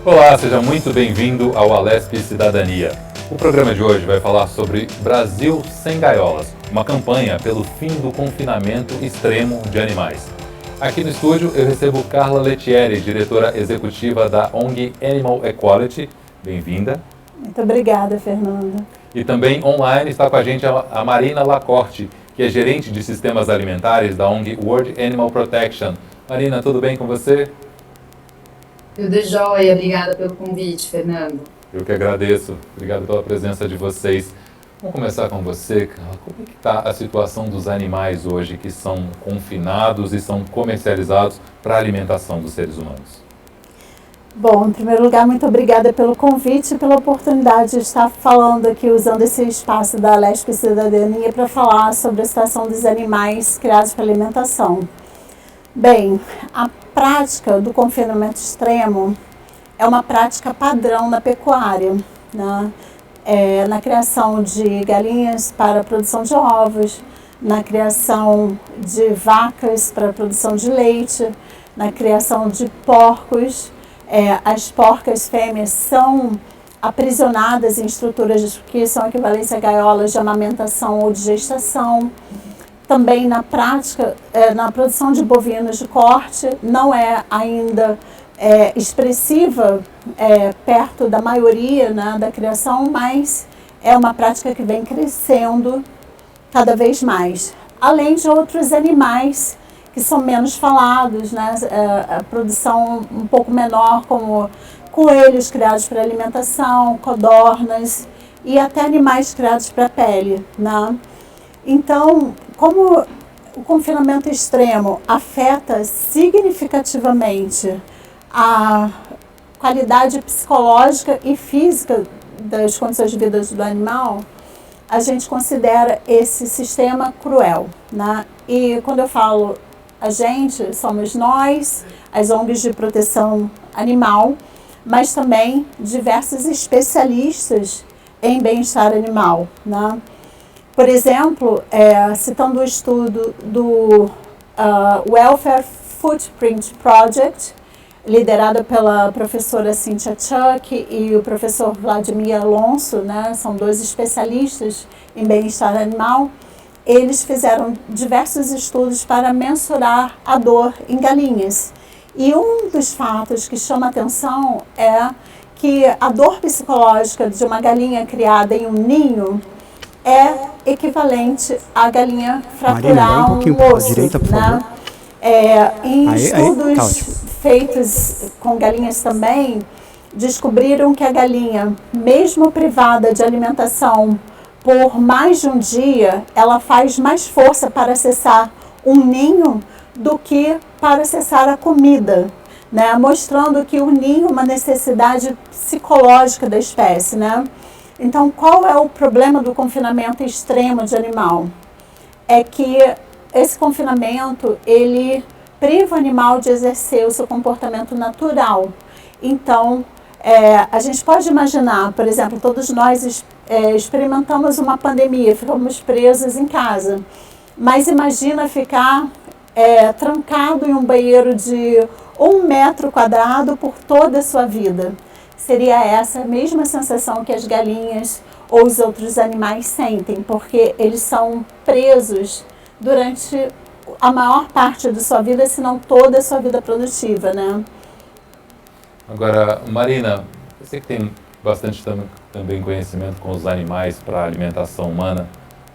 Olá, seja muito bem-vindo ao Alesp Cidadania. O programa de hoje vai falar sobre Brasil Sem Gaiolas, uma campanha pelo fim do confinamento extremo de animais. Aqui no estúdio eu recebo Carla Lettieri, diretora executiva da ONG Animal Equality. Bem-vinda. Muito obrigada, Fernanda. E também online está com a gente a Marina Lacorte, que é gerente de sistemas alimentares da ONG World Animal Protection. Marina, tudo bem com você? Tudo jóia, obrigada pelo convite, Fernando. Eu que agradeço, obrigado pela presença de vocês. Vamos começar com você, Carla. Como é que está a situação dos animais hoje que são confinados e são comercializados para a alimentação dos seres humanos? Bom, em primeiro lugar, muito obrigada pelo convite e pela oportunidade de estar falando aqui, usando esse espaço da Alesp Cidadania para falar sobre a situação dos animais criados para alimentação. Bem, a prática do confinamento extremo é uma prática padrão na pecuária, né? Na criação de galinhas para a produção de ovos, na criação de vacas para a produção de leite, na criação de porcos. As porcas fêmeas são aprisionadas em estruturas que são equivalentes a gaiolas de amamentação ou de gestação. Também na prática, na produção de bovinos de corte, não é ainda expressiva perto da maioria, né, da criação, mas é uma prática que vem crescendo cada vez mais. Além de outros animais que são menos falados, né, a produção um pouco menor, como coelhos criados para alimentação, codornas e até animais criados para pele, né? Então, como o confinamento extremo afeta significativamente a qualidade psicológica e física das condições de vida do animal, a gente considera esse sistema cruel, né? E quando eu falo a gente, somos nós, as ONGs de proteção animal, mas também diversos especialistas em bem-estar animal, né? Por exemplo, citando o estudo do Welfare Footprint Project, liderado pela professora Cynthia Chuck e o professor Vladimir Alonso, né, são dois especialistas em bem-estar animal. Eles fizeram diversos estudos para mensurar a dor em galinhas. E um dos fatos que chama atenção é que a dor psicológica de uma galinha criada em um ninho é equivalente à galinha fraturar um osso, direita, por né? favor. Em estudos feitos com galinhas também, descobriram que a galinha, mesmo privada de alimentação por mais de um dia, ela faz mais força para acessar um ninho do que para acessar a comida, né? Mostrando que o ninho é uma necessidade psicológica da espécie, né? Então, qual é o problema do confinamento extremo de animal? É que esse confinamento, ele priva o animal de exercer o seu comportamento natural. Então, a gente pode imaginar, por exemplo, todos nós experimentamos uma pandemia, ficamos presos em casa. Mas imagina ficar trancado em um banheiro de 1 metro quadrado por toda a sua vida. Seria essa mesma sensação que as galinhas ou os outros animais sentem, porque eles são presos durante a maior parte da sua vida, se não toda a sua vida produtiva, né? Agora, Marina, você que tem bastante também conhecimento com os animais para a alimentação humana,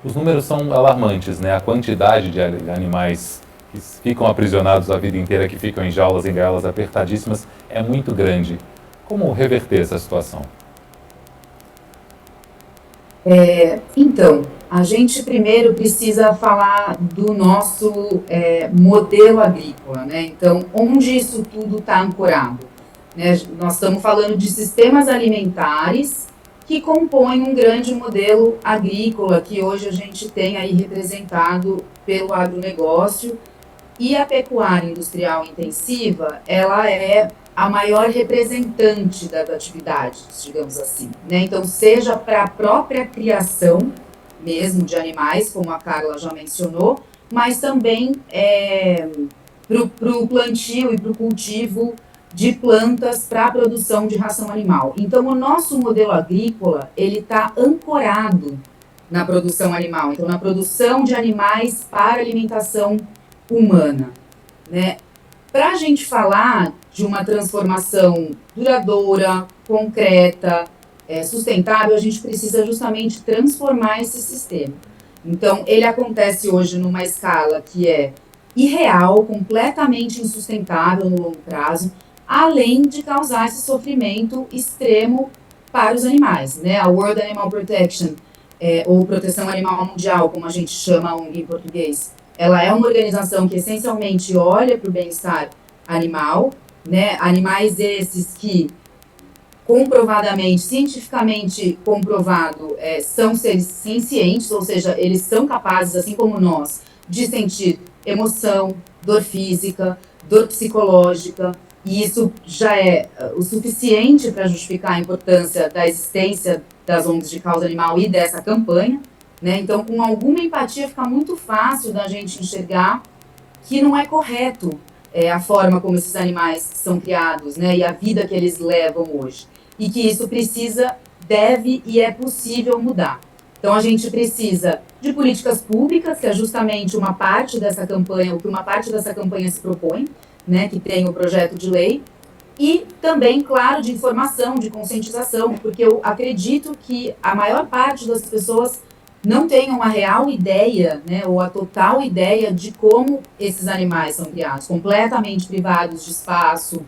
os números são alarmantes, né? A quantidade de animais que ficam aprisionados a vida inteira, que ficam em jaulas, em gaiolas apertadíssimas, é muito grande. Como reverter essa situação? Então, a gente primeiro precisa falar do nosso modelo agrícola, né? Então, onde isso tudo está ancorado? Né? Nós estamos falando de sistemas alimentares que compõem um grande modelo agrícola que hoje a gente tem aí representado pelo agronegócio, e a pecuária industrial intensiva, ela é a maior representante das atividades, digamos assim, né? Então, seja para a própria criação mesmo de animais, como a Carla já mencionou, mas também para o plantio e para o cultivo de plantas para a produção de ração animal. Então, o nosso modelo agrícola, ele está ancorado na produção animal, então na produção de animais para alimentação humana, né? Para a gente falar de uma transformação duradoura, concreta, sustentável, a gente precisa justamente transformar esse sistema. Então, ele acontece hoje numa escala que é irreal, completamente insustentável no longo prazo, além de causar esse sofrimento extremo para os animais, né? A World Animal Protection, ou Proteção Animal Mundial, como a gente chama a ONG em português, ela é uma organização que essencialmente olha para o bem-estar animal, né? Animais esses que comprovadamente, cientificamente comprovado, são seres sencientes, ou seja, eles são capazes, assim como nós, de sentir emoção, dor física, dor psicológica, e isso já é o suficiente para justificar a importância da existência das ONGs de causa animal e dessa campanha, né? Então, com alguma empatia, fica muito fácil da gente enxergar que não é correto a forma como esses animais são criados, né? E a vida que eles levam hoje. E que isso precisa, deve e é possível mudar. Então, a gente precisa de políticas públicas, que é justamente uma parte dessa campanha, o que uma parte dessa campanha se propõe, né, que tem o projeto de lei, e também, claro, de informação, de conscientização, porque eu acredito que a maior parte das pessoas não tem uma real ideia, né, ou a total ideia de como esses animais são criados, completamente privados de espaço,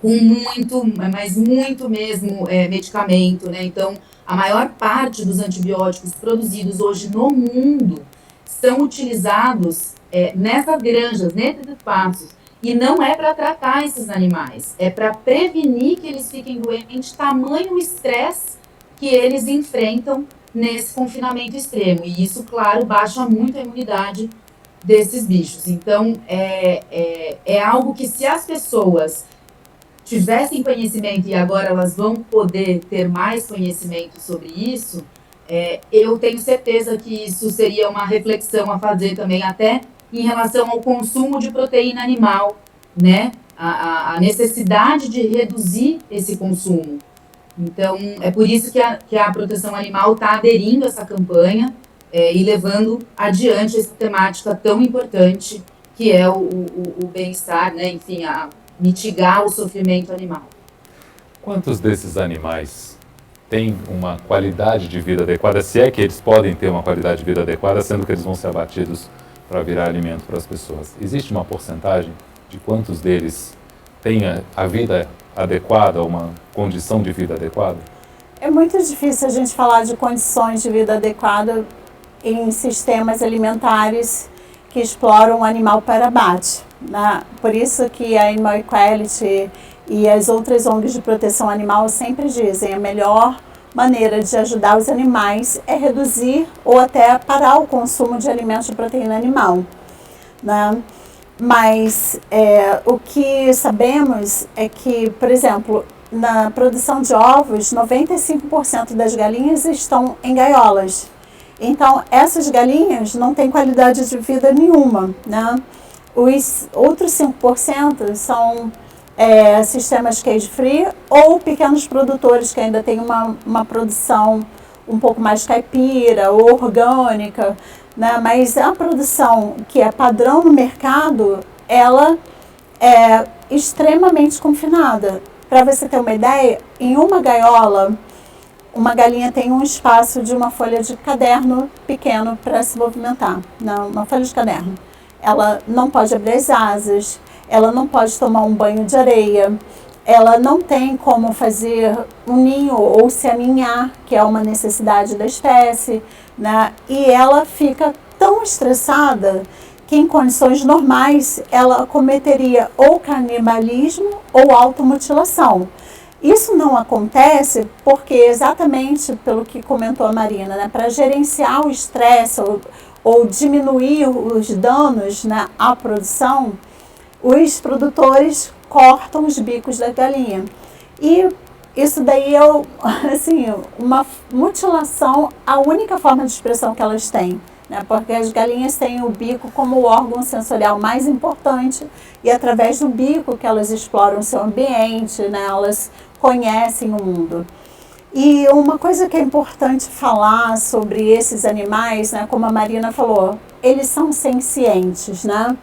com muito, mas muito mesmo medicamento, né? Então, a maior parte dos antibióticos produzidos hoje no mundo são utilizados nessas granjas, nesses espaços, e não é para tratar esses animais, é para prevenir que eles fiquem doentes, tamanho o estresse que eles enfrentam nesse confinamento extremo. E isso, claro, baixa muito a imunidade desses bichos. Então, é algo que, se as pessoas tivessem conhecimento, e agora elas vão poder ter mais conhecimento sobre isso, eu tenho certeza que isso seria uma reflexão a fazer também, até em relação ao consumo de proteína animal, né? A necessidade de reduzir esse consumo. Então, é por isso que a proteção animal está aderindo a essa campanha e levando adiante essa temática tão importante que é o bem-estar, né? Enfim, mitigar o sofrimento animal. Quantos desses animais têm uma qualidade de vida adequada, se é que eles podem ter uma qualidade de vida adequada, sendo que eles vão ser abatidos para virar alimento para as pessoas? Existe uma porcentagem de quantos deles têm a vida adequada, uma condição de vida adequada? É muito difícil a gente falar de condições de vida adequada em sistemas alimentares que exploram o animal para abate, né? Por isso que a Animal Equality e as outras ONGs de proteção animal sempre dizem a melhor maneira de ajudar os animais é reduzir ou até parar o consumo de alimentos de proteína animal, né? Mas o que sabemos é que, por exemplo, na produção de ovos, 95% das galinhas estão em gaiolas. Então, essas galinhas não têm qualidade de vida nenhuma, né? Os outros 5% são sistemas cage-free ou pequenos produtores que ainda têm uma produção um pouco mais caipira ou orgânica, né? Mas a produção que é padrão no mercado, ela é extremamente confinada. Para você ter uma ideia, em uma gaiola, uma galinha tem um espaço de uma folha de caderno pequeno para se movimentar, não, uma folha de caderno. Ela não pode abrir as asas, ela não pode tomar um banho de areia, ela não tem como fazer um ninho ou se aninhar, que é uma necessidade da espécie, né? E ela fica tão estressada que em condições normais ela cometeria ou canibalismo ou automutilação. Isso não acontece porque, exatamente pelo que comentou a Marina, né, para gerenciar o estresse ou diminuir os danos, né, à produção, os produtores cortam os bicos da galinha. E isso daí é assim, uma mutilação, a única forma de expressão que elas têm, né? Porque as galinhas têm o bico como o órgão sensorial mais importante e através do bico que elas exploram o seu ambiente, né? Elas conhecem o mundo. E uma coisa que é importante falar sobre esses animais, né, como a Marina falou, eles são sencientes, né?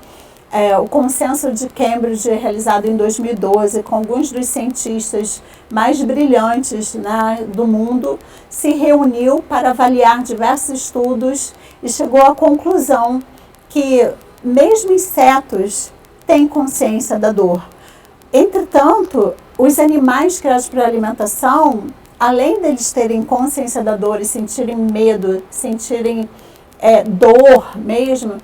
O consenso de Cambridge, realizado em 2012, com alguns dos cientistas mais brilhantes, né, do mundo, se reuniu para avaliar diversos estudos e chegou à conclusão que mesmo insetos têm consciência da dor. Entretanto, os animais criados para alimentação, além deles terem consciência da dor e sentirem medo, sentirem dor mesmo,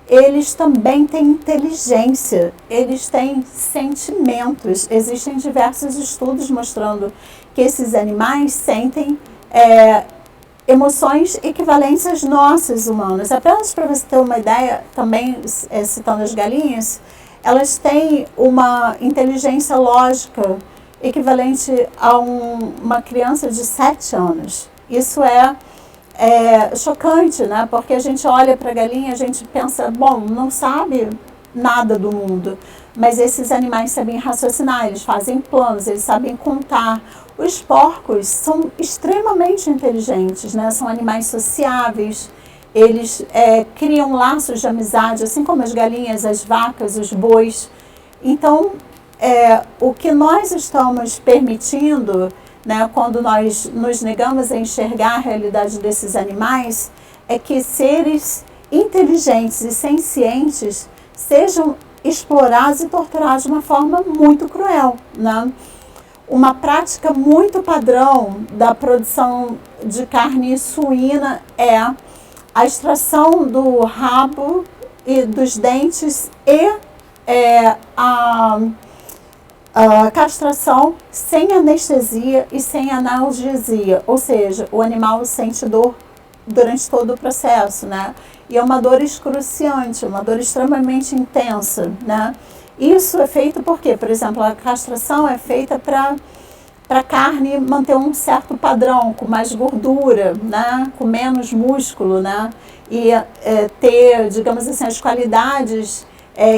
eles também têm inteligência, eles têm sentimentos. Existem diversos estudos mostrando que esses animais sentem emoções equivalentes às nossas humanas. Apenas para você ter uma ideia, também citando as galinhas, elas têm uma inteligência lógica equivalente a uma criança de 7 anos. Isso é chocante, né? Porque a gente olha para a galinha, a gente pensa, bom, não sabe nada do mundo, mas esses animais sabem raciocinar, eles fazem planos, eles sabem contar. Os porcos são extremamente inteligentes, né? São animais sociáveis, eles criam laços de amizade, assim como as galinhas, as vacas, os bois. Então, o que nós estamos permitindo, né, quando nós nos negamos a enxergar a realidade desses animais, é que seres inteligentes e sencientes sejam explorados e torturados de uma forma muito cruel, né? Uma prática muito padrão da produção de carne suína é a extração do rabo e dos dentes e a castração sem anestesia e sem analgesia, ou seja, o animal sente dor durante todo o processo, né? E é uma dor excruciante, uma dor extremamente intensa, né? Isso é feito porque, por exemplo, a castração é feita para a carne manter um certo padrão, com mais gordura, né? Com menos músculo, né? E ter, digamos assim, as qualidades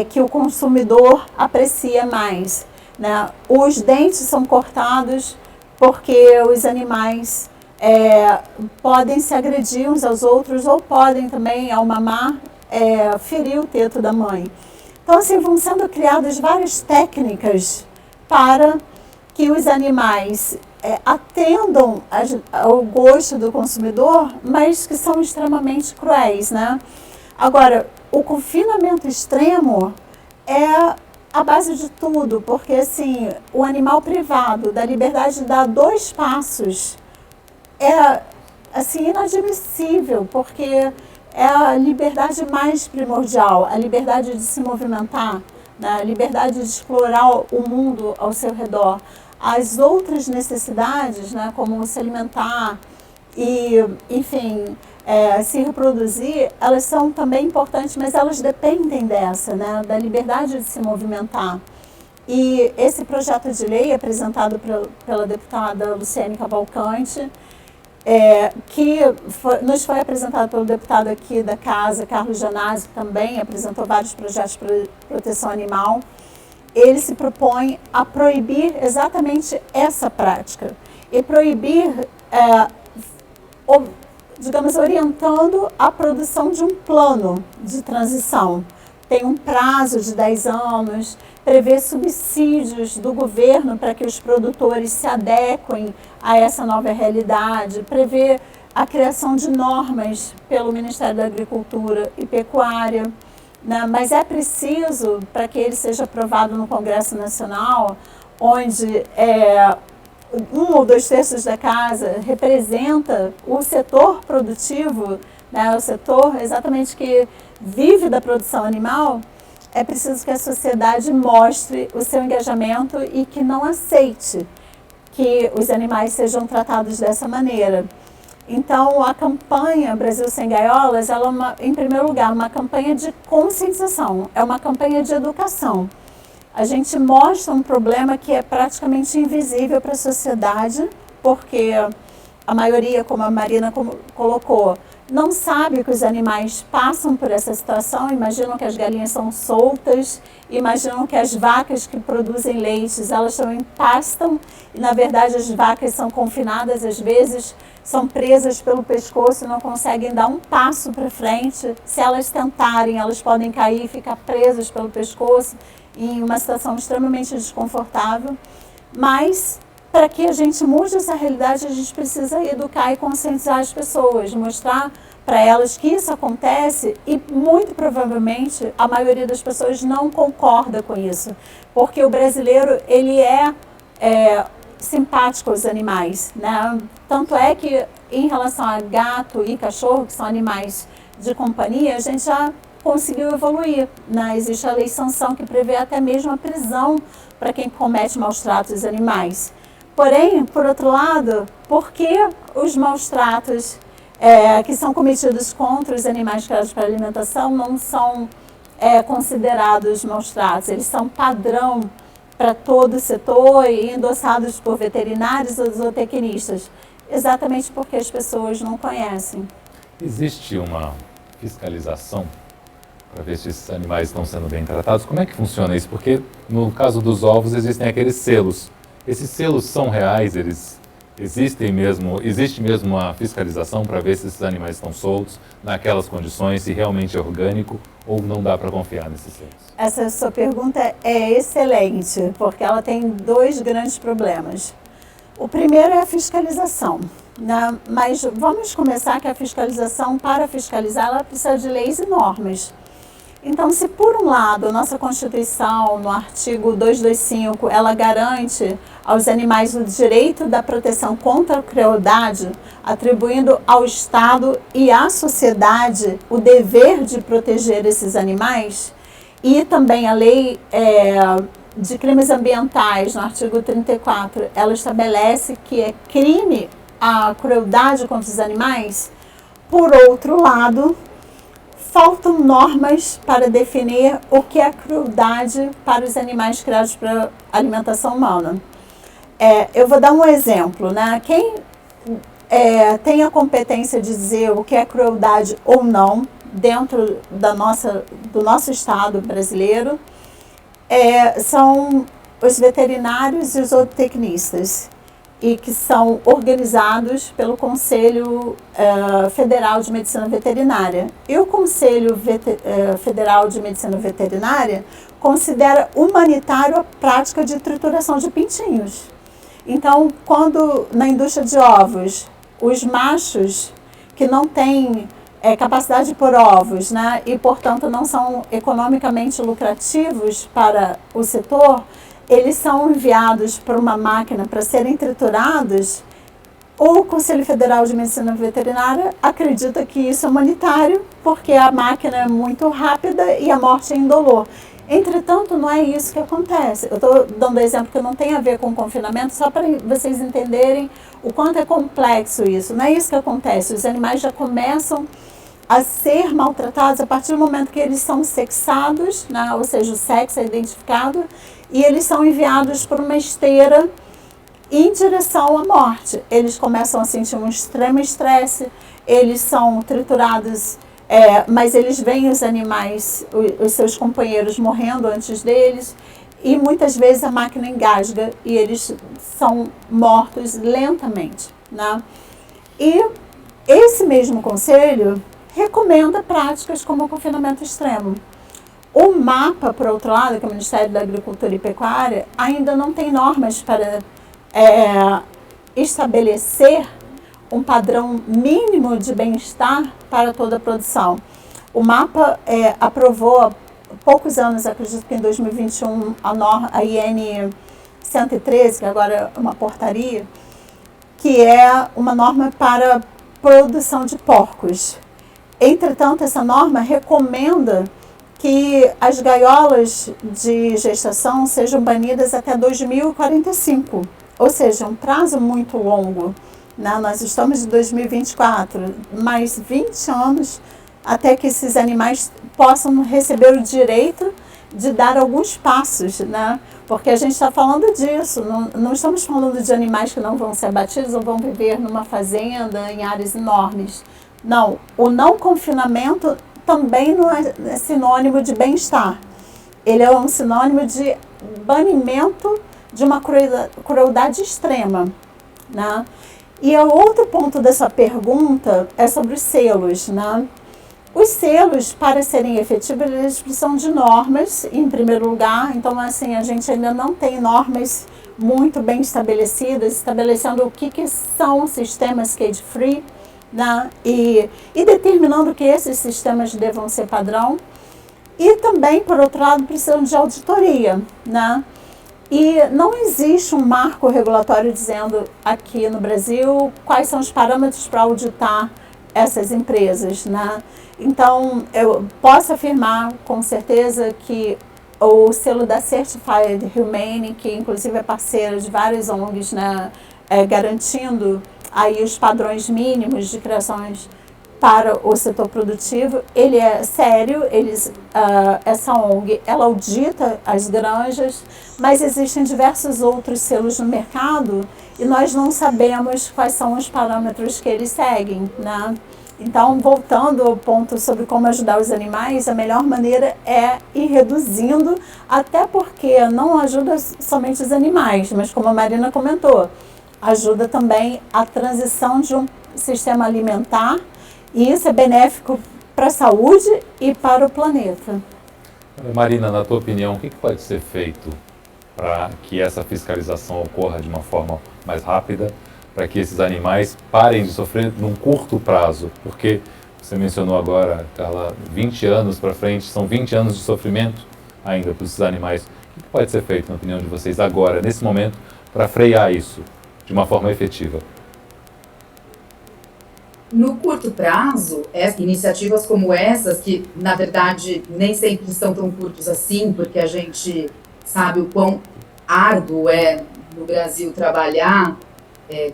que o consumidor aprecia mais, né? Os dentes são cortados porque os animais podem se agredir uns aos outros ou podem também, ao mamar, ferir o teto da mãe. Então, assim, vão sendo criadas várias técnicas para que os animais atendam ao gosto do consumidor, mas que são extremamente cruéis, né? Agora, o confinamento extremo é a base de tudo, porque assim, o animal privado da liberdade de dar 2 passos é assim, inadmissível, porque é a liberdade mais primordial, a liberdade de se movimentar, né? A liberdade de explorar o mundo ao seu redor. As outras necessidades, né, como se alimentar e, enfim, se reproduzir, elas são também importantes, mas elas dependem dessa, né, da liberdade de se movimentar. E esse projeto de lei apresentado pela deputada Luciane Cavalcante, que nos foi apresentado pelo deputado aqui da casa, Carlos Janazzi, que também apresentou vários projetos para proteção animal, ele se propõe a proibir exatamente essa prática. E proibir, digamos, orientando a produção de um plano de transição. Tem um prazo de 10 anos, prevê subsídios do governo para que os produtores se adequem a essa nova realidade, prevê a criação de normas pelo Ministério da Agricultura e Pecuária, né? Mas é preciso, para que ele seja aprovado no Congresso Nacional, onde 1 ou 2 terços da casa representa o setor produtivo, né? O setor exatamente que vive da produção animal, é preciso que a sociedade mostre o seu engajamento e que não aceite que os animais sejam tratados dessa maneira. Então, a campanha Brasil Sem Gaiolas, ela é, em primeiro lugar, uma campanha de conscientização, é uma campanha de educação. A gente mostra um problema que é praticamente invisível para a sociedade, porque a maioria, como a Marina colocou, não sabe que os animais passam por essa situação, imaginam que as galinhas são soltas, imaginam que as vacas que produzem leites, elas também pastam, e na verdade as vacas são confinadas, às vezes são presas pelo pescoço e não conseguem dar um passo para frente. Se elas tentarem, elas podem cair e ficar presas pelo pescoço em uma situação extremamente desconfortável. Mas, para que a gente mude essa realidade, a gente precisa educar e conscientizar as pessoas, mostrar para elas que isso acontece e, muito provavelmente, a maioria das pessoas não concorda com isso. Porque o brasileiro, ele é simpático aos animais, né? Tanto é que, em relação a gato e cachorro, que são animais de companhia, a gente já conseguiu evoluir, né? Existe a lei sanção que prevê até mesmo a prisão para quem comete maus tratos aos animais. Porém, por outro lado, por que os maus tratos que são cometidos contra os animais criados para alimentação não são considerados maus tratos? Eles são padrão para todo o setor e endossados por veterinários ou zootecnistas, exatamente porque as pessoas não conhecem. Existe uma fiscalização para ver se esses animais estão sendo bem tratados? Como é que funciona isso? Porque no caso dos ovos existem aqueles selos. Esses selos são reais? Eles existem mesmo? Existe mesmo uma fiscalização para ver se esses animais estão soltos naquelas condições, se realmente é orgânico ou não dá para confiar nesses selos? Essa sua pergunta é excelente, porque ela tem dois grandes problemas. O primeiro é a fiscalização, né? Mas vamos começar que a fiscalização, para fiscalizar, ela precisa de leis e normas. Então, se por um lado a nossa Constituição, no artigo 225, ela garante aos animais o direito da proteção contra a crueldade, atribuindo ao Estado e à sociedade o dever de proteger esses animais, e também a lei de crimes ambientais, no artigo 34, ela estabelece que é crime a crueldade contra os animais. Por outro lado, faltam normas para definir o que é crueldade para os animais criados para alimentação humana. Eu vou dar um exemplo, né? Quem tem a competência de dizer o que é crueldade ou não dentro do nosso Estado brasileiro são os veterinários e os zootecnistas, e que são organizados pelo Conselho Federal de Medicina Veterinária. E o Conselho Federal de Medicina Veterinária considera humanitário a prática de trituração de pintinhos. Então, quando na indústria de ovos, os machos que não têm capacidade de pôr ovos, né, e, portanto, não são economicamente lucrativos para o setor, eles são enviados para uma máquina para serem triturados. O Conselho Federal de Medicina Veterinária acredita que isso é humanitário, porque a máquina é muito rápida e a morte é indolor. Entretanto, não é isso que acontece. Eu estou dando exemplo que não tem a ver com confinamento, só para vocês entenderem o quanto é complexo isso. Não é isso que acontece. Os animais já começam a ser maltratados a partir do momento que eles são sexados, né? Ou seja, o sexo é identificado, e eles são enviados por uma esteira em direção à morte. Eles começam a sentir um extremo estresse, eles são triturados, mas eles veem os animais, os seus companheiros morrendo antes deles, e muitas vezes a máquina engasga e eles são mortos lentamente, né? E esse mesmo conselho recomenda práticas como o confinamento extremo. O MAPA, por outro lado, que é o Ministério da Agricultura e Pecuária, ainda não tem normas para estabelecer um padrão mínimo de bem-estar para toda a produção. O MAPA aprovou há poucos anos, acredito que em 2021, a IN 113, que agora é uma portaria, que é uma norma para produção de porcos. Entretanto, essa norma recomenda que as gaiolas de gestação sejam banidas até 2045, ou seja, um prazo muito longo, né? Nós estamos em 2024, mais 20 anos até que esses animais possam receber o direito de dar alguns passos, né? Porque a gente está falando disso, não estamos falando de animais que não vão ser abatidos ou vão viver numa fazenda em áreas enormes. Não, o não confinamento também não é sinônimo de bem-estar. Ele é um sinônimo de banimento de uma crueldade extrema, né? E o outro ponto dessa pergunta é sobre os selos, né? Os selos, para serem efetivos, eles precisam de normas, em primeiro lugar. Então, assim, a gente ainda não tem normas muito bem estabelecidas, estabelecendo o que são sistemas cage-free, né? E determinando que esses sistemas devam ser padrão. E também, por outro lado, precisam de auditoria, né? E não existe um marco regulatório dizendo aqui no Brasil quais são os parâmetros para auditar essas empresas, né? Então, eu posso afirmar com certeza que o selo da Certified Humane, que inclusive é parceira de várias ONGs, né, garantindo aí os padrões mínimos de criações para o setor produtivo, ele é sério, essa ONG, ela audita as granjas, mas existem diversos outros selos no mercado e nós não sabemos quais são os parâmetros que eles seguem, né? Então, voltando ao ponto sobre como ajudar os animais, a melhor maneira é ir reduzindo, até porque não ajuda somente os animais, mas como a Marina comentou, ajuda também a transição de um sistema alimentar, e isso é benéfico para a saúde e para o planeta. Marina, na tua opinião, o que pode ser feito para que essa fiscalização ocorra de uma forma mais rápida, para que esses animais parem de sofrer num curto prazo? Porque você mencionou agora, Carla, 20 anos para frente, são 20 anos de sofrimento ainda para esses animais. O que pode ser feito, na opinião de vocês, agora, nesse momento, para frear isso de uma forma efetiva? No curto prazo, iniciativas como essas, que na verdade nem sempre são tão curtos assim, porque a gente sabe o quão árduo é no Brasil trabalhar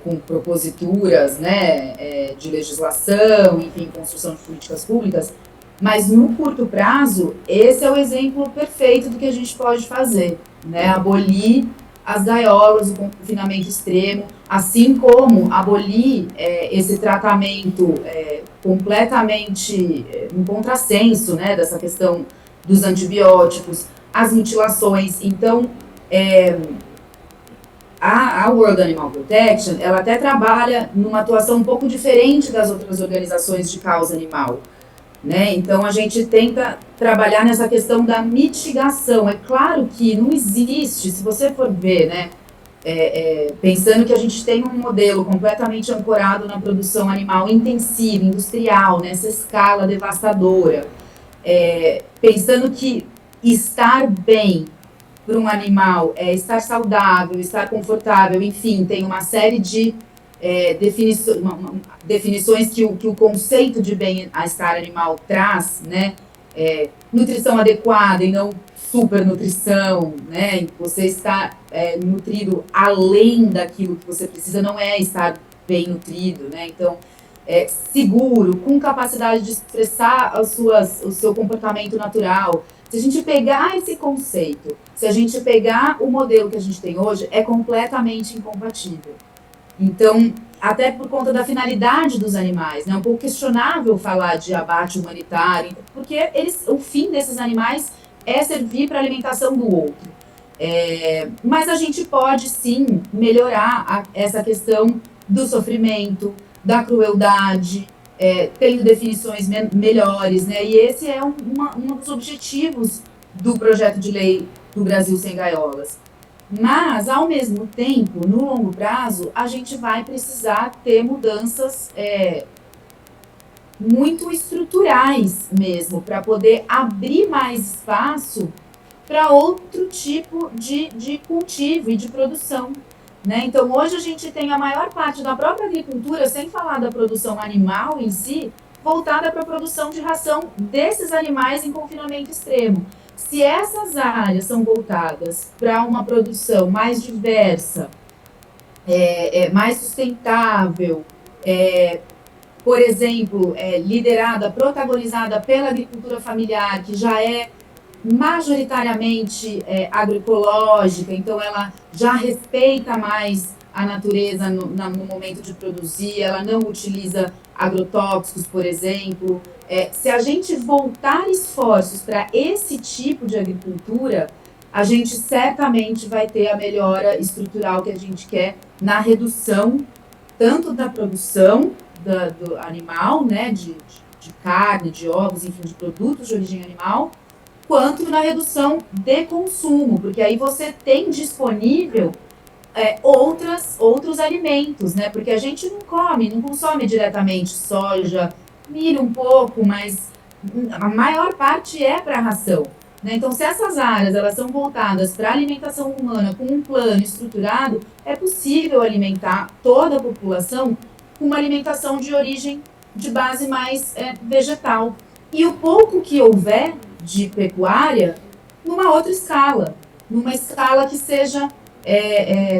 com proposituras, né, de legislação, enfim, construção de políticas públicas, mas no curto prazo, esse é o exemplo perfeito do que a gente pode fazer, né, abolir as gaiolas, o confinamento extremo, assim como abolir esse tratamento completamente um contrassenso, né, dessa questão dos antibióticos, as mutilações. Então, a World Animal Protection, ela até trabalha numa atuação um pouco diferente das outras organizações de causa animal, né? Então, a gente tenta trabalhar nessa questão da mitigação. É claro que não existe, se você for ver, né, pensando que a gente tem um modelo completamente ancorado na produção animal intensiva, industrial, nessa escala devastadora, pensando que estar bem para um animal é estar saudável, estar confortável, enfim, tem uma série de definições que o conceito de bem-estar animal traz, né? Nutrição adequada e não supernutrição, né? Você está nutrido além daquilo que você precisa, não é estar bem nutrido, né? Então, seguro, com capacidade de expressar o seu comportamento natural. Se a gente pegar esse conceito, se a gente pegar o modelo que a gente tem hoje, é completamente incompatível. Então, até por conta da finalidade dos animais, né? É um pouco questionável falar de abate humanitário, porque o fim desses animais é servir para a alimentação do outro. Mas a gente pode, sim, melhorar essa questão do sofrimento, da crueldade, tendo definições melhores, né? E esse é um dos objetivos do projeto de lei do Brasil Sem Gaiolas. Mas, ao mesmo tempo, no longo prazo, a gente vai precisar ter mudanças muito estruturais mesmo, para poder abrir mais espaço para outro tipo de cultivo e de produção, né? Então, hoje a gente tem a maior parte da própria agricultura, sem falar da produção animal em si, voltada para a produção de ração desses animais em confinamento extremo. Se essas áreas são voltadas para uma produção mais diversa, mais sustentável, por exemplo, liderada, protagonizada pela agricultura familiar, que já é majoritariamente agroecológica, então ela já respeita mais a natureza no momento de produzir, ela não utiliza agrotóxicos, por exemplo. Se a gente voltar esforços para esse tipo de agricultura, a gente certamente vai ter a melhora estrutural que a gente quer na redução tanto da produção do animal, né, de carne, de ovos, enfim, de produtos de origem animal, quanto na redução de consumo, porque aí você tem disponível outros alimentos, né? Porque a gente não consome diretamente soja, milho um pouco, mas a maior parte é para ração, né? Então, se essas áreas elas são voltadas para a alimentação humana com um plano estruturado, é possível alimentar toda a população com uma alimentação de origem, de base mais vegetal. E o pouco que houver de pecuária, numa outra escala, numa escala que seja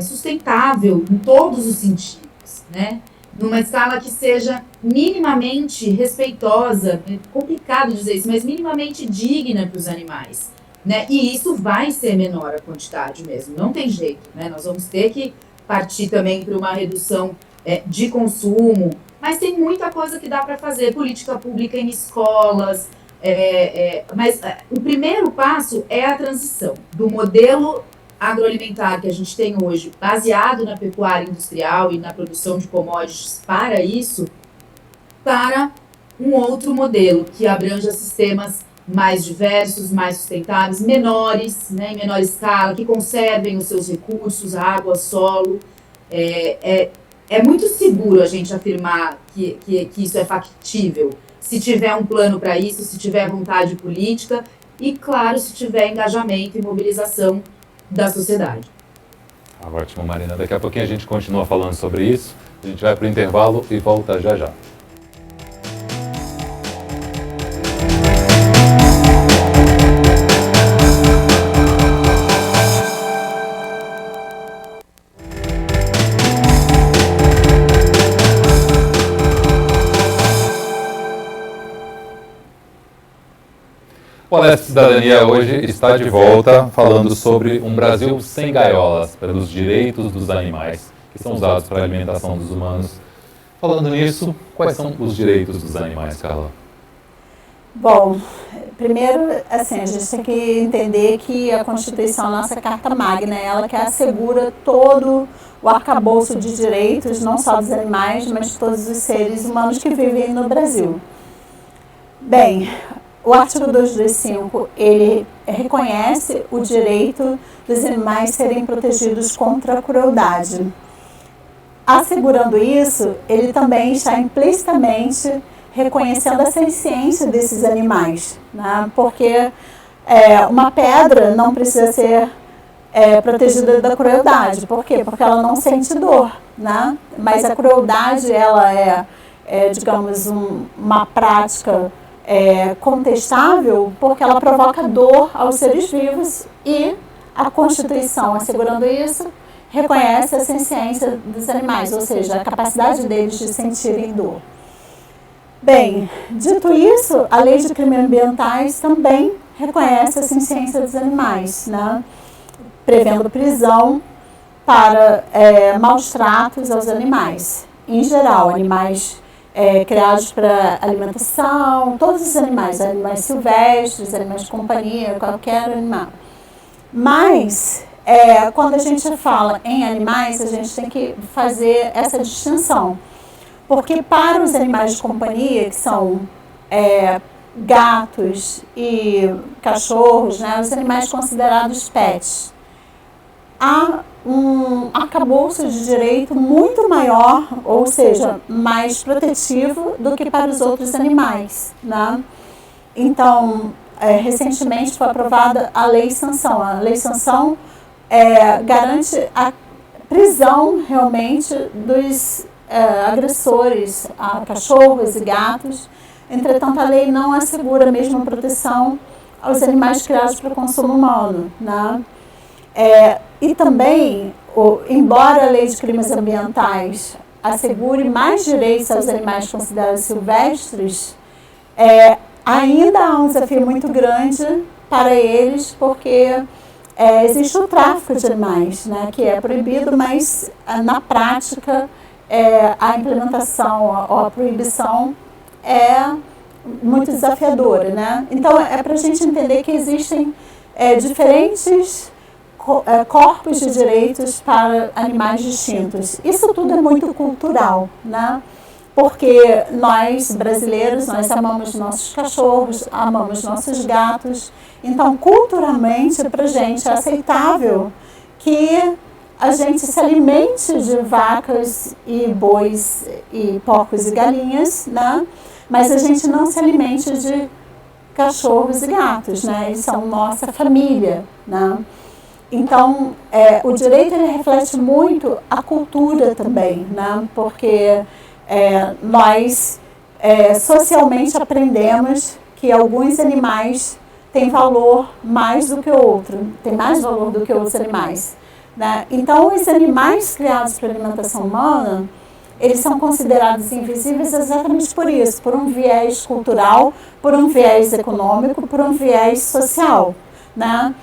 sustentável em todos os sentidos, né? Numa escala que seja minimamente respeitosa, é complicado dizer isso, mas minimamente digna para os animais, né? E isso vai ser menor a quantidade mesmo, não tem jeito, né? Nós vamos ter que partir também para uma redução de consumo, mas tem muita coisa que dá para fazer, política pública em escolas, mas o primeiro passo é a transição do modelo agroalimentar que a gente tem hoje, baseado na pecuária industrial e na produção de commodities para isso, para um outro modelo que abranja sistemas mais diversos, mais sustentáveis, menores, né, em menor escala, que conservem os seus recursos, água, solo. É muito seguro a gente afirmar que isso é factível, se tiver um plano para isso, se tiver vontade política e, claro, se tiver engajamento e mobilização da sociedade. Ótimo, Marina. Daqui a pouquinho a gente continua falando sobre isso. A gente vai para o intervalo e volta já já. O Alesp Cidadania hoje está de volta falando sobre um Brasil sem gaiolas, pelos direitos dos animais, que são usados para a alimentação dos humanos. Falando nisso, quais são os direitos dos animais, Carla? Bom, primeiro, assim, a gente tem que entender que a Constituição é a nossa carta magna, ela que assegura todo o arcabouço de direitos, não só dos animais, mas de todos os seres humanos que vivem no Brasil. Bem, o artigo 225, ele reconhece o direito dos animais serem protegidos contra a crueldade. Assegurando isso, ele também está implicitamente reconhecendo a senciência desses animais, né? Porque uma pedra não precisa ser protegida da crueldade. Por quê? Porque ela não sente dor, né? Mas a crueldade, ela digamos, uma prática contestável, porque ela provoca dor aos seres vivos e a Constituição, assegurando isso, reconhece a senciência dos animais, ou seja, a capacidade deles de sentirem dor. Bem, dito isso, a Lei de Crimes Ambientais também reconhece a senciência dos animais, né? Prevendo prisão para maus tratos aos animais. Em geral, animais criados para alimentação, todos os animais silvestres, animais de companhia, qualquer animal. Mas, quando a gente fala em animais, a gente tem que fazer essa distinção. Porque para os animais de companhia, que são gatos e cachorros, né, os animais considerados pets, há um arcabouço de direito muito maior, ou seja, mais protetivo do que para os outros animais, né? Então, recentemente foi aprovada a Lei Sanção. A Lei Sanção garante a prisão realmente dos agressores a cachorros e gatos. Entretanto, a lei não assegura a mesma proteção aos animais criados para consumo humano, né? E também, embora a Lei de Crimes Ambientais assegure mais direitos aos animais considerados silvestres, ainda há um desafio muito grande para eles, porque existe o tráfico de animais, né, que é proibido, mas na prática a implementação, a proibição é muito desafiadora, né? Então, é para a gente entender que existem diferentes corpos de direitos para animais distintos. Isso tudo é muito cultural, né? Porque nós, brasileiros, nós amamos nossos cachorros, amamos nossos gatos. Então, culturalmente, para a gente é aceitável que a gente se alimente de vacas e bois e porcos e galinhas, né? Mas a gente não se alimente de cachorros e gatos, né? Eles são nossa família, né? Então, o direito ele reflete muito a cultura também, né? Porque nós socialmente aprendemos que alguns animais têm valor mais do que outros, têm mais valor do que outros animais, né? Então, os animais criados para alimentação humana, eles são considerados invisíveis exatamente por isso, por um viés cultural, por um viés econômico, por um viés social, né?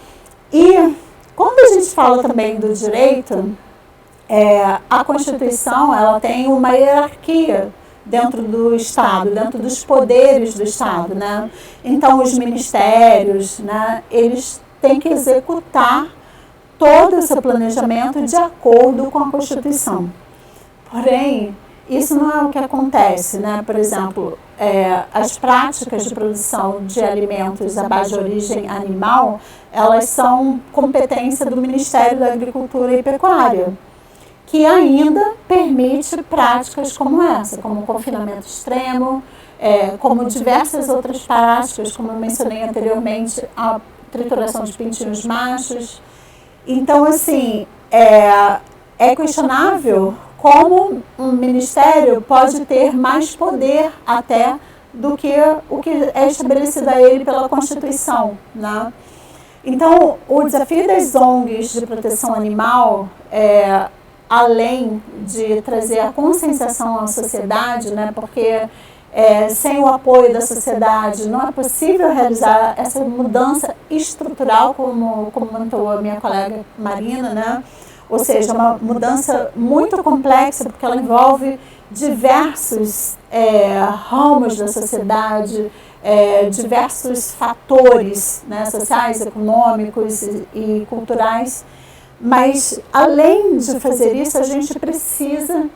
E quando a gente fala também do direito, a Constituição ela tem uma hierarquia dentro do Estado, dentro dos poderes do Estado, né? Então, os ministérios, né, eles têm que executar todo o seu planejamento de acordo com a Constituição. Porém, isso não é o que acontece, né? Por exemplo, as práticas de produção de alimentos à base de origem animal, elas são competência do Ministério da Agricultura e Pecuária, que ainda permite práticas como essa, como confinamento extremo, como diversas outras práticas, como eu mencionei anteriormente, a trituração de pintinhos machos. Então, assim, é questionável como um ministério pode ter mais poder até do que o que é estabelecido a ele pela Constituição, né? Então, o desafio das ONGs de proteção animal, além de trazer a conscientização à sociedade, né? Porque sem o apoio da sociedade não é possível realizar essa mudança estrutural, como comentou a minha colega Marina, né? Ou seja, uma mudança muito complexa, porque ela envolve diversos ramos da sociedade, diversos fatores, né, sociais, econômicos e culturais. Mas, além de fazer isso, a gente precisa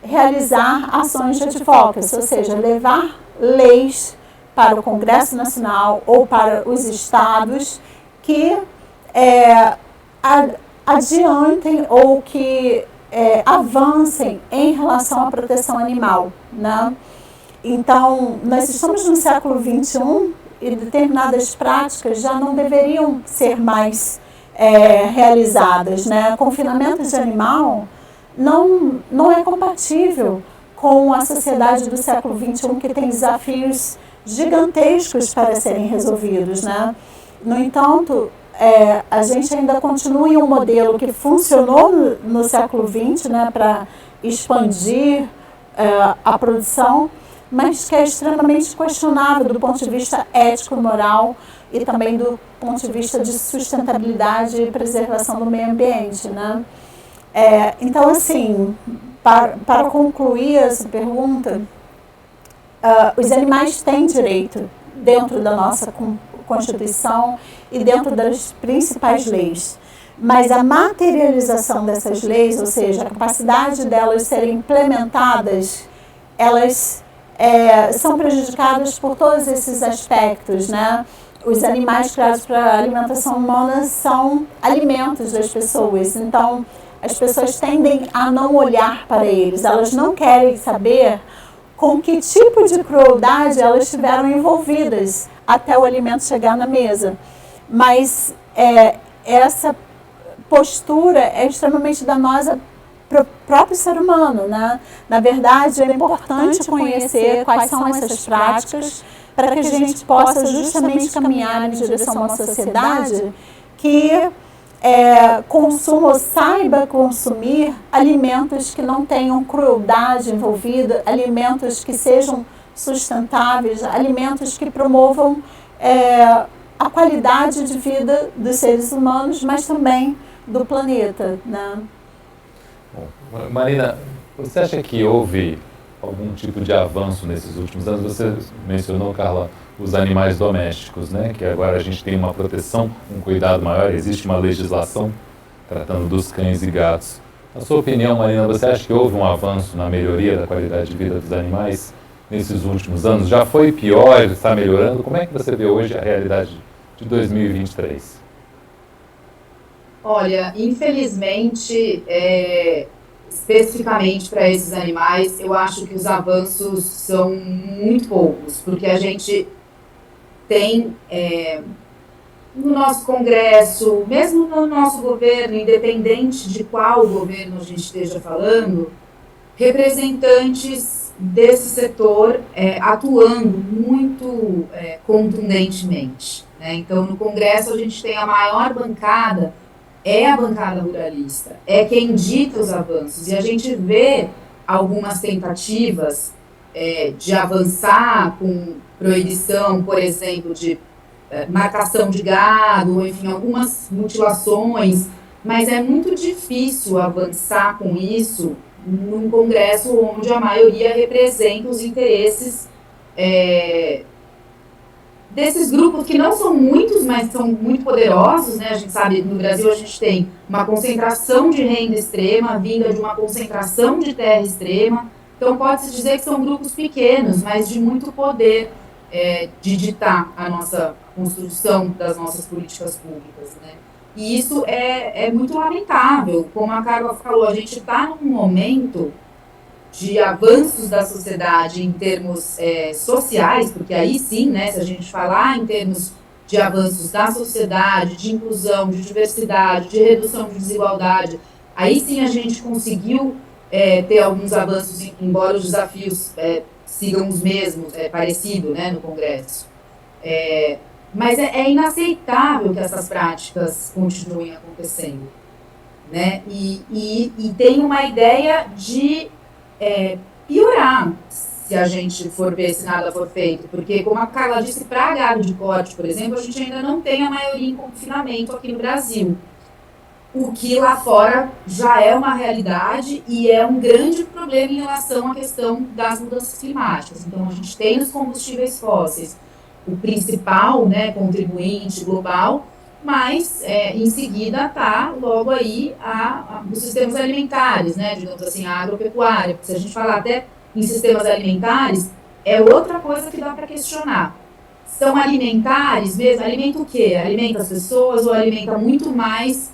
realizar ações de advocacy, ou seja, levar leis para o Congresso Nacional ou para os estados que adiantem ou que avancem em relação à proteção animal, né? Então, nós estamos no século XXI e determinadas práticas já não deveriam ser mais realizadas, né? Confinamento de animal não é compatível com a sociedade do século XXI, que tem desafios gigantescos para serem resolvidos, né? No entanto, a gente ainda continua em um modelo que funcionou no século XX, né, para expandir a produção, mas que é extremamente questionável do ponto de vista ético, moral e também do ponto de vista de sustentabilidade e preservação do meio ambiente, né? Então, assim, para concluir essa pergunta, os animais têm direito dentro da nossa Constituição e dentro das principais leis. Mas a materialização dessas leis, ou seja, a capacidade delas serem implementadas, elas são prejudicadas por todos esses aspectos, né? Os animais criados para alimentação humana são alimentos das pessoas, então as pessoas tendem a não olhar para eles, elas não querem saber com que tipo de crueldade elas estiveram envolvidas até o alimento chegar na mesa. Mas essa postura é extremamente danosa para o próprio ser humano, né? Na verdade, é importante conhecer quais são essas práticas para que a gente possa justamente caminhar em direção a uma sociedade que consuma ou saiba consumir alimentos que não tenham crueldade envolvida, alimentos que sejam sustentáveis, alimentos que promovam a qualidade de vida dos seres humanos, mas também do planeta, né? Bom, Marina, Você acha que houve algum tipo de avanço nesses últimos anos? Você mencionou, Carla, os animais domésticos, né? Que agora a gente tem uma proteção, um cuidado maior, existe uma legislação tratando dos cães e gatos. Na sua opinião, Marina, você acha que houve um avanço na melhoria da qualidade de vida dos animais nesses últimos anos? Já foi pior, está melhorando? Como é que você vê hoje a realidade de 2023? Olha, infelizmente, especificamente para esses animais, eu acho que os avanços são muito poucos, porque a gente tem no nosso Congresso, mesmo no nosso governo, independente de qual governo a gente esteja falando, representantes desse setor atuando muito contundentemente, né? Então, no Congresso, a gente tem a maior bancada, é a bancada ruralista, é quem dita os avanços, e a gente vê algumas tentativas de avançar com proibição, por exemplo, de marcação de gado, ou enfim, algumas mutilações, mas é muito difícil avançar com isso num Congresso onde a maioria representa os interesses desses grupos que não são muitos, mas são muito poderosos, né? A gente sabe, no Brasil a gente tem uma concentração de renda extrema, vinda de uma concentração de terra extrema, então pode-se dizer que são grupos pequenos, mas de muito poder de ditar a nossa construção das nossas políticas públicas, né? E isso é muito lamentável. Como a Carla falou, a gente está num momento de avanços da sociedade em termos sociais, porque aí sim, né, se a gente falar em termos de avanços da sociedade, de inclusão, de diversidade, de redução de desigualdade, aí sim a gente conseguiu ter alguns avanços, embora os desafios sigam os mesmos, parecido, né, no Congresso. Mas é inaceitável que essas práticas continuem acontecendo, né? E tem uma ideia de piorar se a gente for ver se nada for feito, porque, como a Carla disse, para gado de corte, por exemplo, a gente ainda não tem a maioria em confinamento aqui no Brasil, o que lá fora já é uma realidade e é um grande problema em relação à questão das mudanças climáticas. Então, a gente tem os combustíveis fósseis, o principal, né, contribuinte global, mas em seguida está logo aí os sistemas alimentares, né, digamos assim, a agropecuária. Se a gente falar até em sistemas alimentares, é outra coisa que dá para questionar. São alimentares mesmo? Alimenta o quê? Alimenta as pessoas ou alimenta muito mais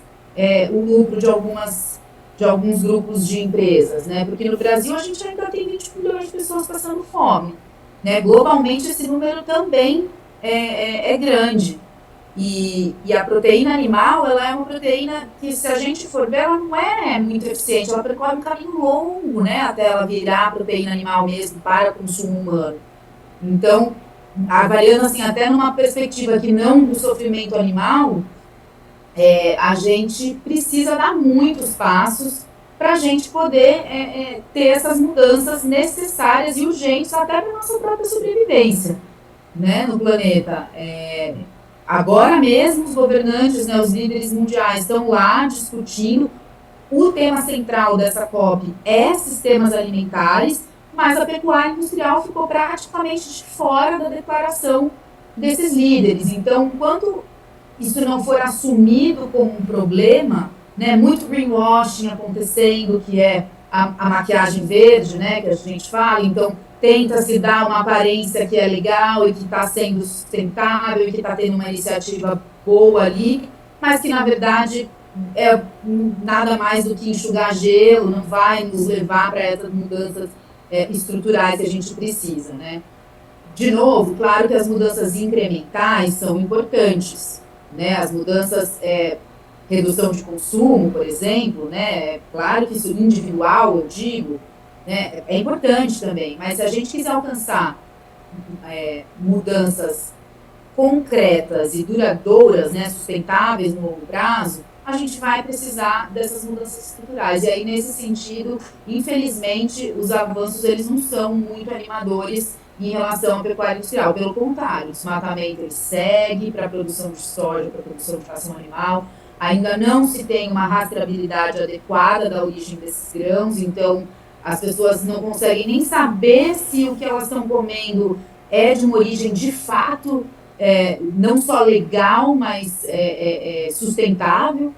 o lucro de alguns grupos de empresas, né? Porque no Brasil a gente ainda tem 20 milhões de pessoas passando fome, né? Globalmente esse número também é grande. E a proteína animal, ela é uma proteína que, se a gente for ver, ela não é muito eficiente, ela percorre um caminho longo, né, até ela virar proteína animal mesmo para consumo humano. Então, avaliando assim, até numa perspectiva que não do sofrimento animal, a gente precisa dar muitos passos para a gente poder ter essas mudanças necessárias e urgentes até para a nossa própria sobrevivência, né, no planeta. Agora mesmo os governantes, né, os líderes mundiais estão lá discutindo. O tema central dessa COP é sistemas alimentares, mas a pecuária industrial ficou praticamente de fora da declaração desses líderes. Então, enquanto isso não for assumido como um problema, né, muito greenwashing acontecendo, que é a maquiagem verde, né, que a gente fala, então tenta-se dar uma aparência que é legal e que está sendo sustentável e que está tendo uma iniciativa boa ali, mas que na verdade é nada mais do que enxugar gelo, não vai nos levar para essas mudanças estruturais que a gente precisa, né? De novo, claro que as mudanças incrementais são importantes, né? As mudanças, redução de consumo, por exemplo, né? Claro que isso individual, eu digo, né? É importante também, mas se a gente quiser alcançar mudanças concretas e duradouras, né, sustentáveis no longo prazo, a gente vai precisar dessas mudanças estruturais. E aí, nesse sentido, infelizmente, os avanços eles não são muito animadores em relação à pecuária industrial. Pelo contrário, o desmatamento ele segue para a produção de soja, para a produção de ração animal. Ainda não se tem uma rastreabilidade adequada da origem desses grãos, então as pessoas não conseguem nem saber se o que elas estão comendo é de uma origem de fato não só legal, mas sustentável,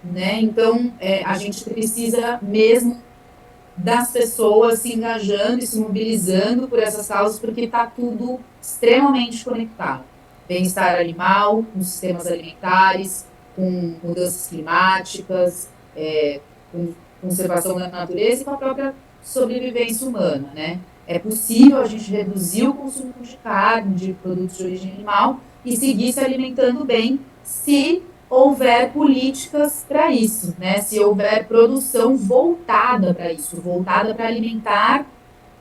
né? Então, a gente precisa mesmo das pessoas se engajando e se mobilizando por essas causas, porque está tudo extremamente conectado. Bem-estar animal, com sistemas alimentares, com mudanças climáticas, com conservação da natureza e com a própria sobrevivência humana, né? É possível a gente reduzir o consumo de carne, de produtos de origem animal e seguir se alimentando bem se houver políticas para isso, né? Se houver produção voltada para isso, voltada para alimentar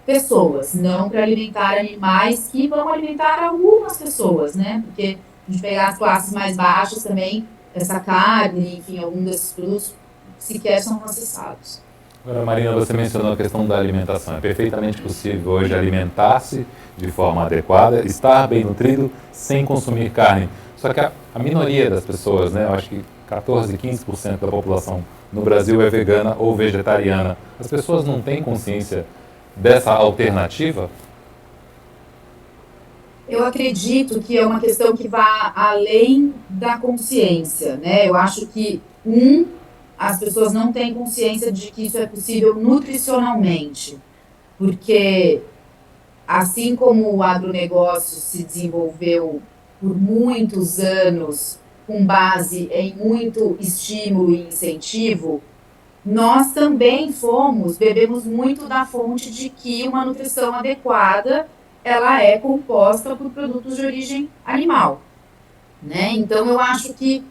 pessoas, não para alimentar animais que vão alimentar algumas pessoas, né? Porque a gente pegar as classes mais baixas também, essa carne, enfim, algum desses produtos sequer são acessados. Agora, Marina, você mencionou a questão da alimentação. É perfeitamente possível hoje alimentar-se de forma adequada, estar bem nutrido, sem consumir carne. Só que a minoria das pessoas, né, eu acho que 14, 15% da população no Brasil é vegana ou vegetariana. As pessoas não têm consciência dessa alternativa? Eu acredito que é uma questão que vai além da consciência, né? Eu acho que, as pessoas não têm consciência de que isso é possível nutricionalmente, porque assim como o agronegócio se desenvolveu por muitos anos com base em muito estímulo e incentivo, nós também bebemos muito da fonte de que uma nutrição adequada ela é composta por produtos de origem animal, né? Então eu acho que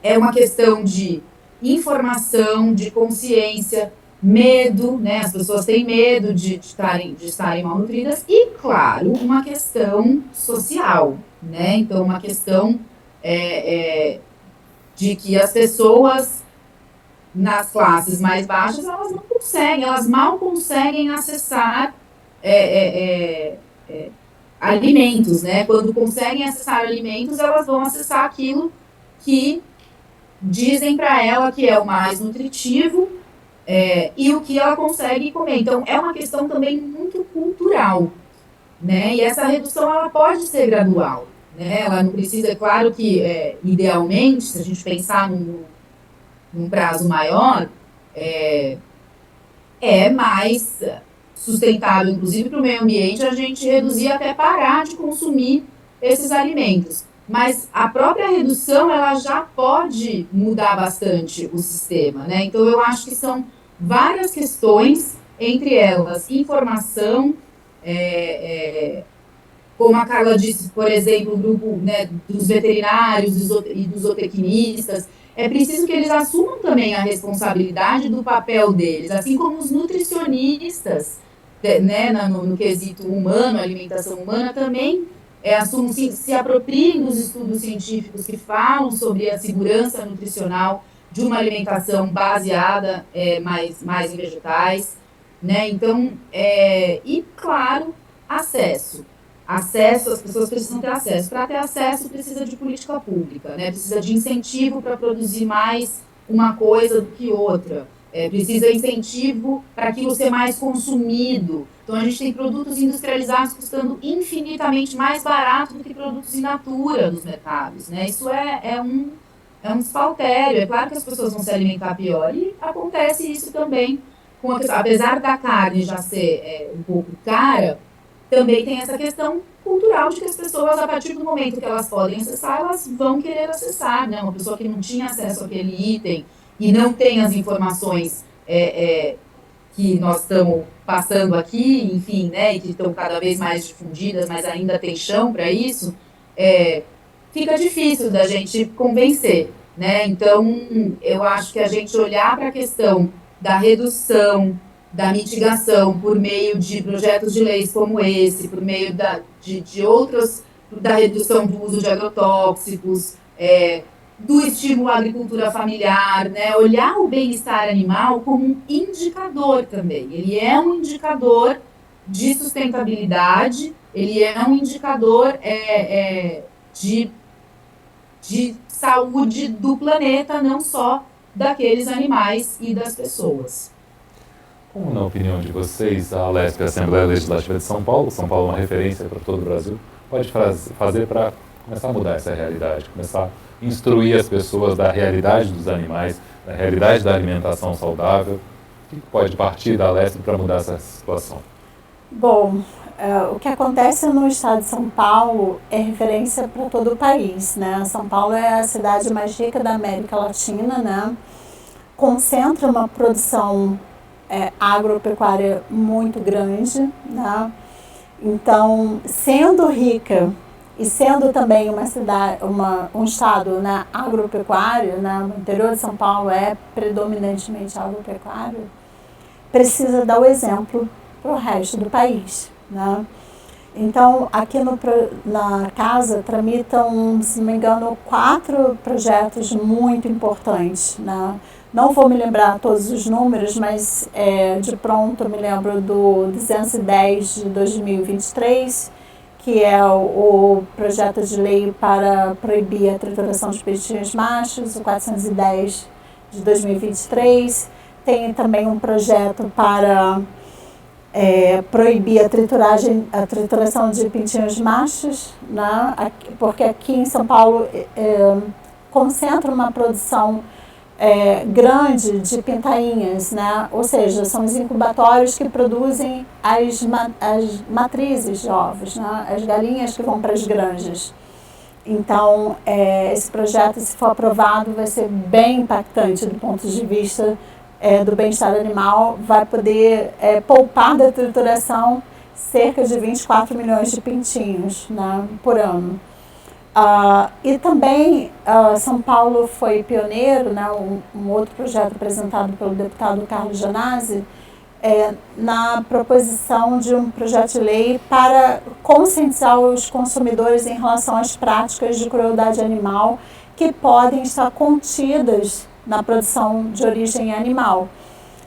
é uma questão de informação, de consciência, medo, né? As pessoas têm medo de estarem mal nutridas e, claro, uma questão social, né? Então, uma questão de que as pessoas nas classes mais baixas, elas não conseguem, elas mal conseguem acessar alimentos, né? Quando conseguem acessar alimentos, elas vão acessar aquilo que dizem para ela que é o mais nutritivo e o que ela consegue comer. Então, é uma questão também muito cultural, né? E essa redução, ela pode ser gradual, né? Ela não precisa, é claro que, idealmente, se a gente pensar num prazo maior, mais sustentável, inclusive para o meio ambiente, a gente reduzir até parar de consumir esses alimentos. Mas a própria redução, ela já pode mudar bastante o sistema, né? Então, eu acho que são várias questões, entre elas, informação, como a Carla disse, por exemplo, o grupo, né, dos veterinários e dos zootecnistas, é preciso que eles assumam também a responsabilidade do papel deles, assim como os nutricionistas, né, no quesito humano, alimentação humana, também assumam, se apropriem dos estudos científicos que falam sobre a segurança nutricional de uma alimentação baseada mais em vegetais, né? Então, e claro, acesso, as pessoas precisam ter acesso. Para ter acesso, precisa de política pública, né? Precisa de incentivo para produzir mais uma coisa do que outra. Precisa de incentivo para aquilo ser mais consumido. Então, a gente tem produtos industrializados custando infinitamente mais barato do que produtos in natura nos mercados, né? Isso é um desfaltério. É claro que as pessoas vão se alimentar pior. E acontece isso também, apesar da carne já ser um pouco cara, também tem essa questão cultural de que as pessoas, a partir do momento que elas podem acessar, elas vão querer acessar, né? Uma pessoa que não tinha acesso àquele item e não tem as informações que nós estamos passando aqui, enfim, né? E que estão cada vez mais difundidas, mas ainda tem chão para isso, fica difícil da gente convencer, né? Então, eu acho que a gente olhar para a questão da redução, da mitigação por meio de projetos de leis como esse, por meio de outros, da redução do uso de agrotóxicos, do estímulo à agricultura familiar, né? Olhar o bem-estar animal como um indicador também. Ele é um indicador de sustentabilidade, ele é um indicador de saúde do planeta, não só daqueles animais e das pessoas. Como, na opinião de vocês, a Alesp, a Assembleia Legislativa de São Paulo é uma referência para todo o Brasil, pode fazer para começar a mudar essa realidade, começar a instruir as pessoas da realidade dos animais, da realidade da alimentação saudável? O que pode partir da Alesp para mudar essa situação? Bom, o que acontece no estado de São Paulo é referência para todo o país, né? São Paulo é a cidade mais rica da América Latina, né? Concentra uma produção agropecuária muito grande, né? Então, sendo rica e sendo também uma cidade, um estado, né, agropecuário, né, o interior de São Paulo é predominantemente agropecuário, precisa dar o exemplo para o resto do país, né? Então, aqui na casa tramitam, se não me engano, 4 projetos muito importantes, né? Não vou me lembrar todos os números, mas de pronto eu me lembro do 210 de 2023, que é o projeto de lei para proibir a trituração de peixinhos machos, o 410 de 2023. Tem também um projeto para proibir a trituração de pintinhos machos, né? Porque aqui em São Paulo concentra uma produção grande de pintainhas, né? Ou seja, são os incubatórios que produzem as matrizes de ovos, né? As galinhas que vão para as granjas. Então, esse projeto, se for aprovado, vai ser bem impactante do ponto de vista do bem-estar animal, vai poder poupar da trituração cerca de 24 milhões de pintinhos, né, por ano. E também São Paulo foi pioneiro, né, um outro projeto apresentado pelo deputado Carlos Janazzi, na proposição de um projeto de lei para conscientizar os consumidores em relação às práticas de crueldade animal que podem estar contidas na produção de origem animal.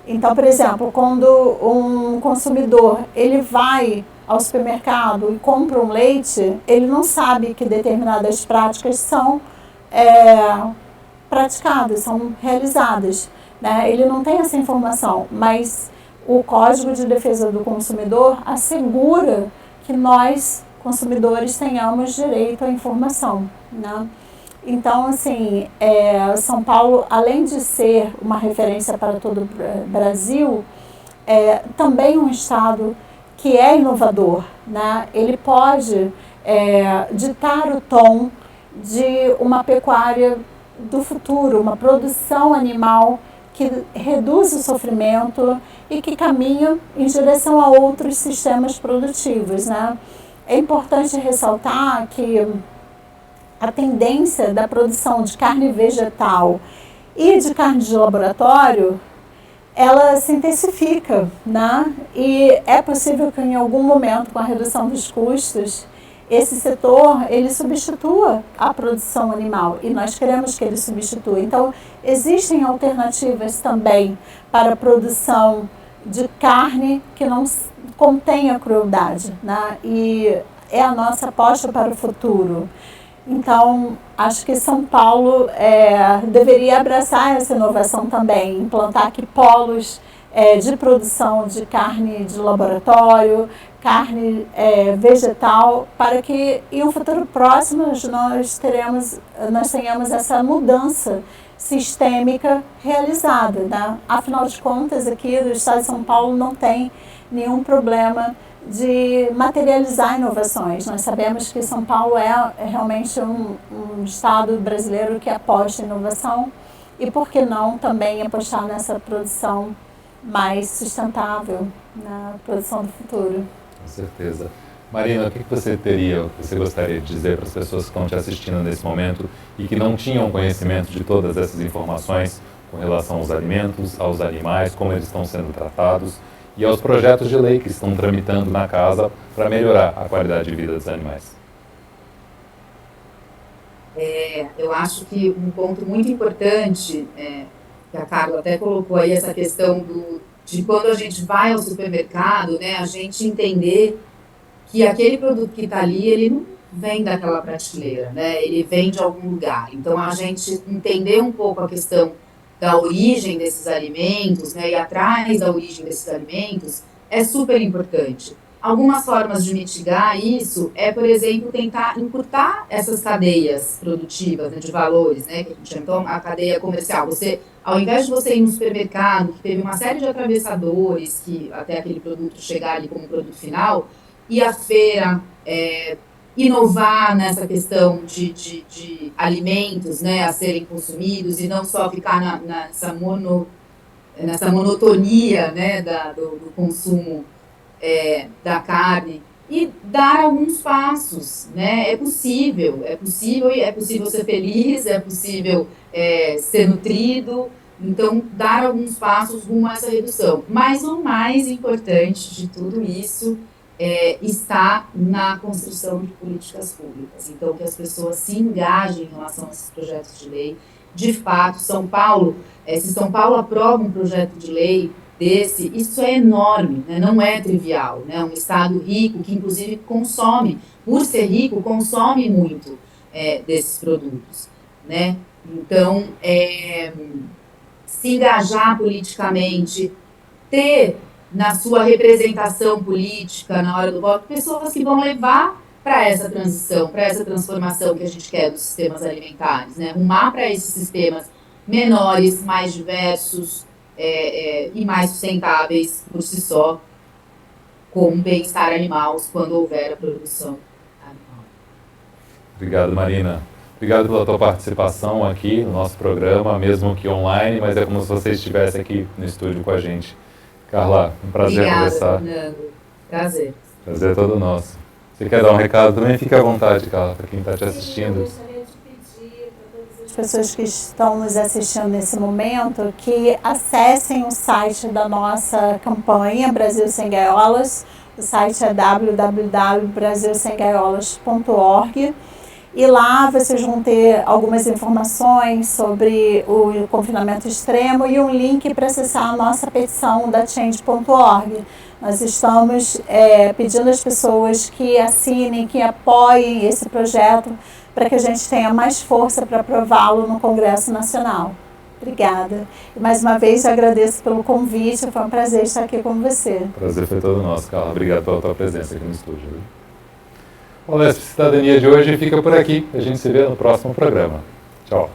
Então, por exemplo, quando um consumidor ele vai ao supermercado e compra um leite, ele não sabe que determinadas práticas são praticadas, são realizadas, né? Ele não tem essa informação, mas o Código de Defesa do Consumidor assegura que nós, consumidores, tenhamos direito à informação, né? Então, assim, São Paulo, além de ser uma referência para todo o Brasil, é também um estado que é inovador, né? Ele pode ditar o tom de uma pecuária do futuro, uma produção animal que reduz o sofrimento e que caminha em direção a outros sistemas produtivos, né? É importante ressaltar que a tendência da produção de carne vegetal e de carne de laboratório, ela se intensifica, né? E é possível que em algum momento, com a redução dos custos, esse setor, ele substitua a produção animal, e nós queremos que ele substitua. Então, existem alternativas também para a produção de carne que não contenha crueldade, né? E é a nossa aposta para o futuro. Então, acho que São Paulo deveria abraçar essa inovação também, implantar aqui polos de produção de carne de laboratório, carne vegetal, para que em um futuro próximo nós tenhamos essa mudança sistêmica realizada, né? Afinal de contas, aqui do estado de São Paulo não tem nenhum problema de materializar inovações. Nós sabemos que São Paulo é realmente um estado brasileiro que aposta em inovação, e por que não também apostar nessa produção mais sustentável, na produção do futuro. Com certeza. Marina, o que você gostaria de dizer para as pessoas que estão te assistindo nesse momento e que não tinham conhecimento de todas essas informações com relação aos alimentos, aos animais, como eles estão sendo tratados e aos projetos de lei que estão tramitando na casa para melhorar a qualidade de vida dos animais? Eu acho que um ponto muito importante, que a Carla até colocou aí, essa questão de quando a gente vai ao supermercado, né, a gente entender que aquele produto que está ali, ele não vem daquela prateleira, né, ele vem de algum lugar. Então, a gente entender um pouco a questão da origem desses alimentos, né, e atrás da origem desses alimentos, é super importante. Algumas formas de mitigar isso é, por exemplo, tentar encurtar essas cadeias produtivas, né, de valores, né, que a gente chama, então, a cadeia comercial. Você, ao invés de você ir no supermercado, que teve uma série de atravessadores que até aquele produto chegar ali como produto final, ir à feira, inovar nessa questão de alimentos, né, a serem consumidos e não só ficar nessa monotonia, né, do consumo da carne, e dar alguns passos, né? É possível ser feliz, é possível ser nutrido, então dar alguns passos rumo a essa redução. Mas o mais importante de tudo isso está na construção de políticas públicas. Então, que as pessoas se engajem em relação a esses projetos de lei. De fato, São Paulo, se São Paulo aprova um projeto de lei desse, isso é enorme, né? Não é trivial, né? Um estado rico que, inclusive, consome, por ser rico, consome muito desses produtos, né? Então, se engajar politicamente, ter na sua representação política, na hora do voto, pessoas que vão levar para essa transição, para essa transformação que a gente quer dos sistemas alimentares, né? Arrumar para esses sistemas menores, mais diversos e mais sustentáveis por si só, com bem-estar animal quando houver a produção animal. Obrigado, Marina. Obrigado pela tua participação aqui no nosso programa, mesmo que online, mas é como se você estivesse aqui no estúdio com a gente. Carla, um prazer conversar. Obrigada, Fernando. Prazer. Prazer é todo nosso. Você quer dar um recado também? Fique à vontade, Carla, para quem está te assistindo. Eu gostaria de pedir para todas as pessoas que estão nos assistindo nesse momento que acessem o site da nossa campanha Brasil Sem Gaiolas. O site é www.brasilsemgaiolas.org. E lá vocês vão ter algumas informações sobre o confinamento extremo e um link para acessar a nossa petição da Change.org. Nós estamos pedindo às pessoas que assinem, que apoiem esse projeto para que a gente tenha mais força para aprová-lo no Congresso Nacional. Obrigada. E mais uma vez eu agradeço pelo convite, foi um prazer estar aqui com você. O prazer foi todo nosso, Carla. Obrigado pela tua presença aqui no estúdio. O Lesp Cidadania de hoje fica por aqui. A gente se vê no próximo programa. Tchau.